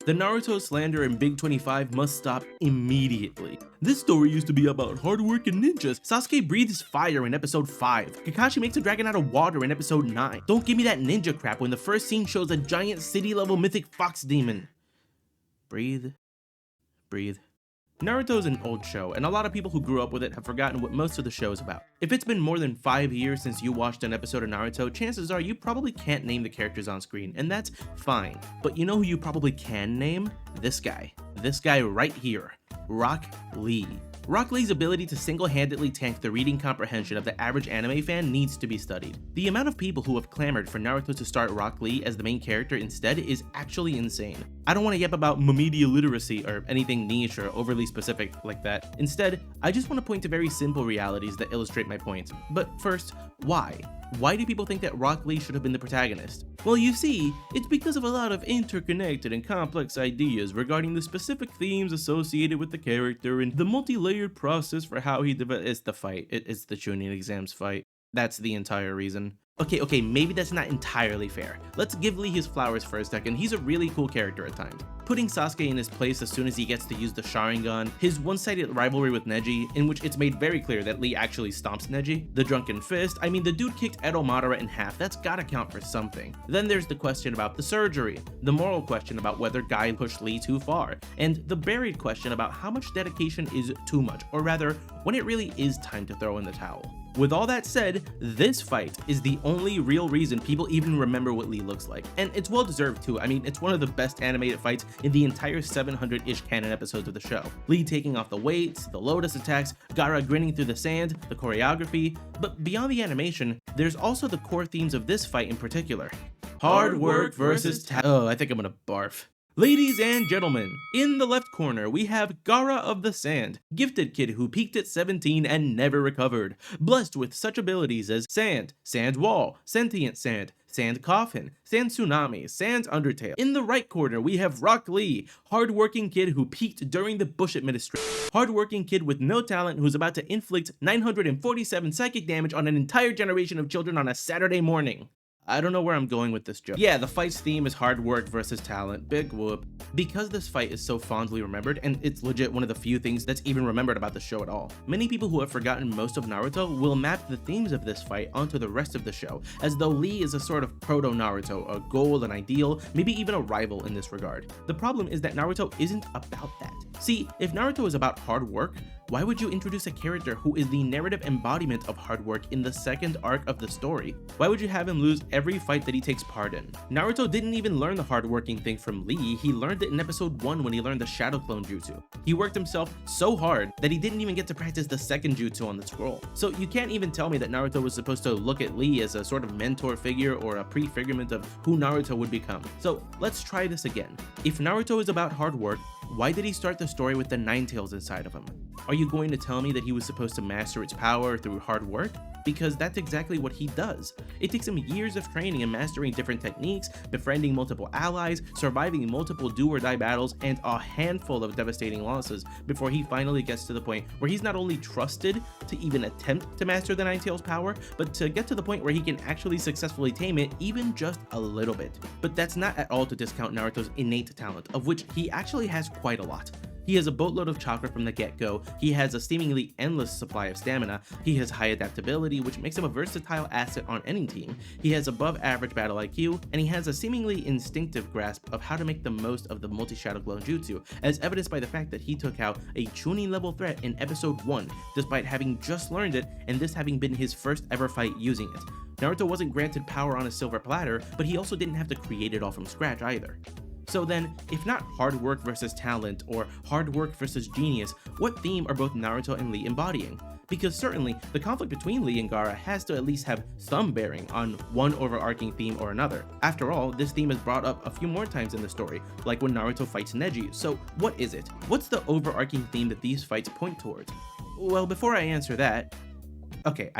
The Naruto slander in Big 25 must stop immediately. This story used to be about hard work and ninjas. Sasuke breathes fire in episode 5. Kakashi makes a dragon out of water in episode 9. Don't give me that ninja crap when the first scene shows a giant city-level mythic fox demon. Breathe. Breathe. Naruto's an old show, and a lot of people who grew up with it have forgotten what most of the show is about. If it's been more than 5 years since you watched an episode of Naruto, chances are you probably can't name the characters on screen, and that's fine. But you know who you probably can name? This guy. This guy right here. Rock Lee. Rock Lee's ability to single-handedly tank the reading comprehension of the average anime fan needs to be studied. The amount of people who have clamored for Naruto to start Rock Lee as the main character instead is actually insane. I don't want to yap about media literacy or anything niche or overly specific like that. Instead, I just want to point to very simple realities that illustrate my point. But first, why? Why do people think that Rock Lee should have been the protagonist? Well, you see, it's because of a lot of interconnected and complex ideas regarding the specific themes associated with the character and the multi-layered process for how he it's the fight. It's the Chunin exams fight. That's the entire reason. Okay, maybe that's not entirely fair. Let's give Lee his flowers for a second. He's a really cool character at times. Putting Sasuke in his place as soon as he gets to use the Sharingan, his one-sided rivalry with Neji, in which it's made very clear that Lee actually stomps Neji, the drunken fist, I mean the dude kicked Edo Madara in half, that's gotta count for something. Then there's the question about the surgery, the moral question about whether Guy pushed Lee too far, and the buried question about how much dedication is too much, or rather, when it really is time to throw in the towel. With all that said, this fight is the only real reason people even remember what Lee looks like. And it's well deserved too. I mean, it's one of the best animated fights in the entire 700-ish canon episodes of the show. Lee taking off the weights, the lotus attacks, Gaara grinning through the sand, the choreography. But beyond the animation, there's also the core themes of this fight in particular. Hard work versus oh, I think I'm gonna barf. Ladies and gentlemen, in the left corner we have Gaara of the Sand, gifted kid who peaked at 17 and never recovered, blessed with such abilities as Sand, Sand Wall, Sentient Sand, Sand Coffin, Sand Tsunami, Sand Undertale. In the right corner we have Rock Lee, hardworking kid who peaked during the Bush administration, hardworking kid with no talent who's about to inflict 947 psychic damage on an entire generation of children on a Saturday morning. I don't know where I'm going with this joke. Yeah, the fight's theme is hard work versus talent. Big whoop. Because this fight is so fondly remembered, and it's legit one of the few things that's even remembered about the show at all, many people who have forgotten most of Naruto will map the themes of this fight onto the rest of the show, as though Lee is a sort of proto-Naruto, a goal, an ideal, maybe even a rival in this regard. The problem is that Naruto isn't about that. See, if Naruto is about hard work, why would you introduce a character who is the narrative embodiment of hard work in the second arc of the story? Why would you have him lose every fight that he takes part in? Naruto didn't even learn the hardworking thing from Lee, he learned it in episode 1 when he learned the Shadow Clone Jutsu. He worked himself so hard that he didn't even get to practice the second jutsu on the scroll. So you can't even tell me that Naruto was supposed to look at Lee as a sort of mentor figure or a prefigurement of who Naruto would become. So let's try this again. If Naruto is about hard work, why did he start the story with the Nine Tails inside of him? Are you going to tell me that he was supposed to master its power through hard work? Because that's exactly what he does. It takes him years of training and mastering different techniques, befriending multiple allies, surviving multiple do-or-die battles, and a handful of devastating losses before he finally gets to the point where he's not only trusted to even attempt to master the Nine Tails power, but to get to the point where he can actually successfully tame it even just a little bit. But that's not at all to discount Naruto's innate talent, of which he actually has quite a lot. He has a boatload of chakra from the get-go, he has a seemingly endless supply of stamina, he has high adaptability which makes him a versatile asset on any team, he has above average battle IQ, and he has a seemingly instinctive grasp of how to make the most of the multi-shadow clone jutsu, as evidenced by the fact that he took out a Chunin level threat in episode 1, despite having just learned it and this having been his first ever fight using it. Naruto wasn't granted power on a silver platter, but he also didn't have to create it all from scratch either. So then, if not hard work versus talent, or hard work versus genius, what theme are both Naruto and Lee embodying? Because certainly, the conflict between Lee and Gaara has to at least have some bearing on one overarching theme or another. After all, this theme is brought up a few more times in the story, like when Naruto fights Neji, so what is it? What's the overarching theme that these fights point towards? Well, before I answer that, okay,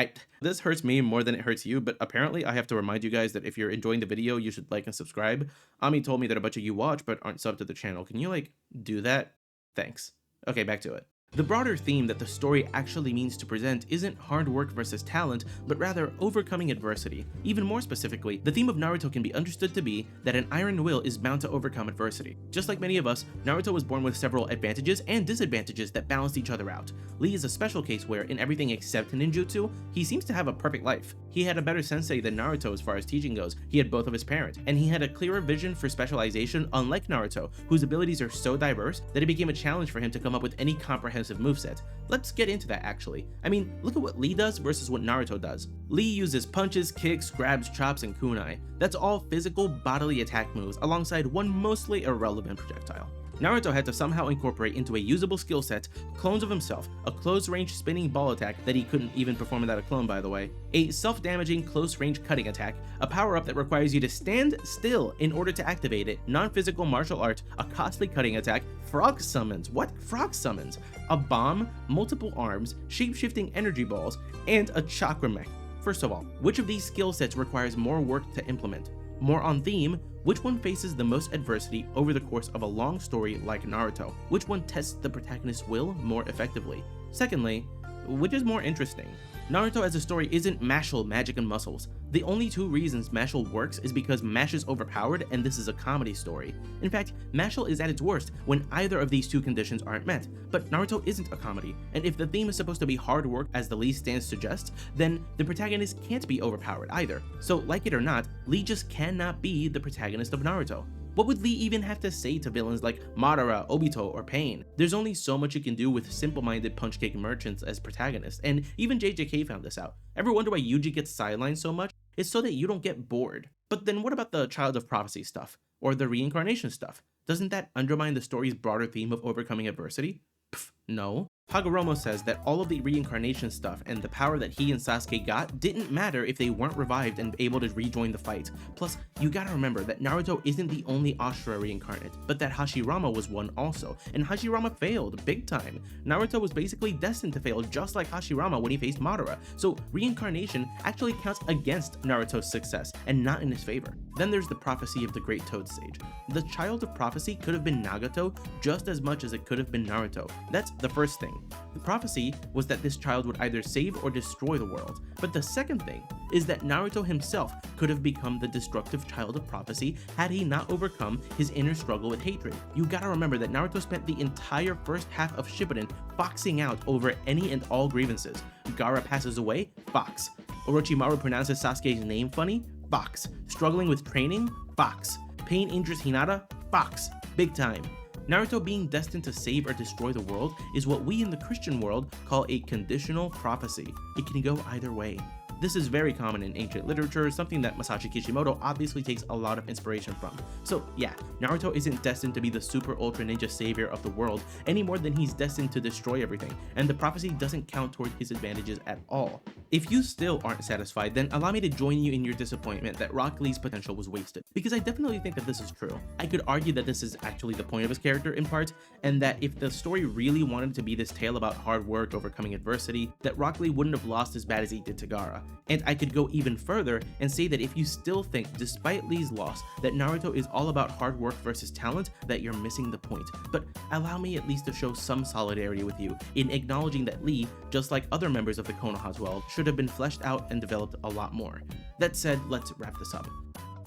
this hurts me more than it hurts you, but apparently I have to remind you guys that if you're enjoying the video, you should like and subscribe. Ami told me that a bunch of you watch but aren't subbed to the channel. Can you, do that? Thanks. Okay, back to it. The broader theme that the story actually means to present isn't hard work versus talent, but rather overcoming adversity. Even more specifically, the theme of Naruto can be understood to be that an iron will is bound to overcome adversity. Just like many of us, Naruto was born with several advantages and disadvantages that balanced each other out. Lee is a special case where, in everything except ninjutsu, he seems to have a perfect life. He had a better sensei than Naruto as far as teaching goes, he had both of his parents, and he had a clearer vision for specialization unlike Naruto, whose abilities are so diverse that it became a challenge for him to come up with any comprehensive moveset. Let's get into that actually. I mean, look at what Lee does versus what Naruto does. Lee uses punches, kicks, grabs, chops, and kunai. That's all physical bodily attack moves alongside one mostly irrelevant projectile. Naruto had to somehow incorporate into a usable skill set clones of himself, a close-range spinning ball attack that he couldn't even perform without a clone by the way, a self-damaging close-range cutting attack, a power-up that requires you to stand still in order to activate it, non-physical martial art, a costly cutting attack, frog summons, what? Frog summons, a bomb, multiple arms, shape-shifting energy balls, and a chakra mech. First of all, which of these skill sets requires more work to implement? More on theme, which one faces the most adversity over the course of a long story like Naruto? Which one tests the protagonist's will more effectively? Secondly, which is more interesting? Naruto as a story isn't Mashle, magic, and muscles. The only two reasons Mashle works is because Mash is overpowered and this is a comedy story. In fact, Mashle is at its worst when either of these two conditions aren't met, but Naruto isn't a comedy, and if the theme is supposed to be hard work as the Lee stance suggests, then the protagonist can't be overpowered either. So like it or not, Lee just cannot be the protagonist of Naruto. What would Lee even have to say to villains like Madara, Obito, or Pain? There's only so much you can do with simple-minded punch-kick merchants as protagonists, and even JJK found this out. Ever wonder why Yuji gets sidelined so much? It's so that you don't get bored. But then what about the Child of Prophecy stuff? Or the reincarnation stuff? Doesn't that undermine the story's broader theme of overcoming adversity? Pff, no. Hagoromo says that all of the reincarnation stuff and the power that he and Sasuke got didn't matter if they weren't revived and able to rejoin the fight. Plus, you gotta remember that Naruto isn't the only Ashura reincarnate, but that Hashirama was one also, and Hashirama failed big time. Naruto was basically destined to fail just like Hashirama when he faced Madara, so reincarnation actually counts against Naruto's success and not in his favor. Then there's the prophecy of the Great Toad Sage. The Child of Prophecy could have been Nagato just as much as it could have been Naruto. That's the first thing. The prophecy was that this child would either save or destroy the world, but the second thing is that Naruto himself could have become the destructive Child of Prophecy had he not overcome his inner struggle with hatred. You gotta remember that Naruto spent the entire first half of Shippuden boxing out over any and all grievances. Gaara passes away? Box. Orochimaru pronounces Sasuke's name funny? Box. Struggling with training? Box. Pain injures Hinata? Box. Big time. Naruto being destined to save or destroy the world is what we in the Christian world call a conditional prophecy. It can go either way. This is very common in ancient literature, something that Masashi Kishimoto obviously takes a lot of inspiration from. So yeah, Naruto isn't destined to be the super ultra ninja savior of the world any more than he's destined to destroy everything, and the prophecy doesn't count toward his advantages at all. If you still aren't satisfied, then allow me to join you in your disappointment that Rock Lee's potential was wasted, because I definitely think that this is true. I could argue that this is actually the point of his character in part, and that if the story really wanted to be this tale about hard work overcoming adversity, that Rock Lee wouldn't have lost as bad as he did to Gaara. And I could go even further and say that if you still think, despite Lee's loss, that Naruto is all about hard work versus talent, that you're missing the point. But allow me at least to show some solidarity with you in acknowledging that Lee, just like other members of the Konoha's well, should have been fleshed out and developed a lot more. That said, let's wrap this up.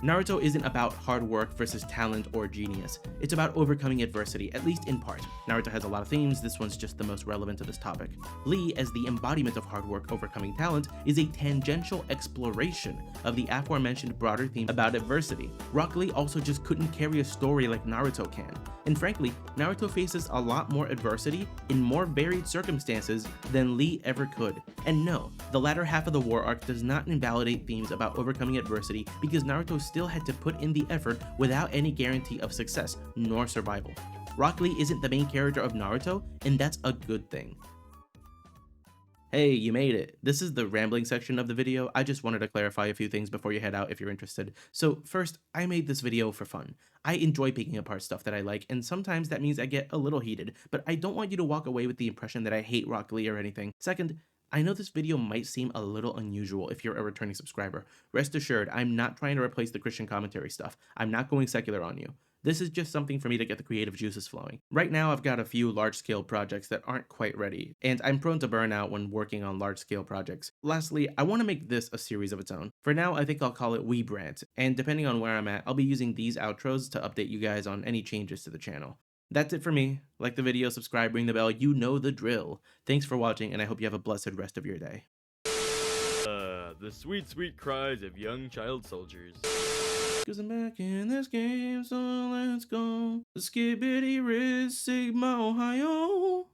Naruto isn't about hard work versus talent or genius. It's about overcoming adversity, at least in part. Naruto has a lot of themes, this one's just the most relevant to this topic. Lee, as the embodiment of hard work overcoming talent, is a tangential exploration of the aforementioned broader theme about adversity. Rock Lee also just couldn't carry a story like Naruto can. And frankly, Naruto faces a lot more adversity in more varied circumstances than Lee ever could. And no, the latter half of the war arc does not invalidate themes about overcoming adversity because Naruto still had to put in the effort without any guarantee of success, nor survival. Rock Lee isn't the main character of Naruto, and that's a good thing. Hey, you made it. This is the rambling section of the video. I just wanted to clarify a few things before you head out if you're interested. So first, I made this video for fun. I enjoy picking apart stuff that I like, and sometimes that means I get a little heated, but I don't want you to walk away with the impression that I hate Rock Lee or anything. Second, I know this video might seem a little unusual if you're a returning subscriber. Rest assured, I'm not trying to replace the Christian commentary stuff. I'm not going secular on you. This is just something for me to get the creative juices flowing. Right now, I've got a few large-scale projects that aren't quite ready, and I'm prone to burnout when working on large-scale projects. Lastly, I want to make this a series of its own. For now, I think I'll call it Weeb Rant, and depending on where I'm at, I'll be using these outros to update you guys on any changes to the channel. That's it for me. Like the video, subscribe, ring the bell, you know the drill. Thanks for watching, and I hope you have a blessed rest of your day. The sweet, sweet cries of young child soldiers. Cause I'm back in this game, so let's go. Skibbity Riz Sigma Ohio.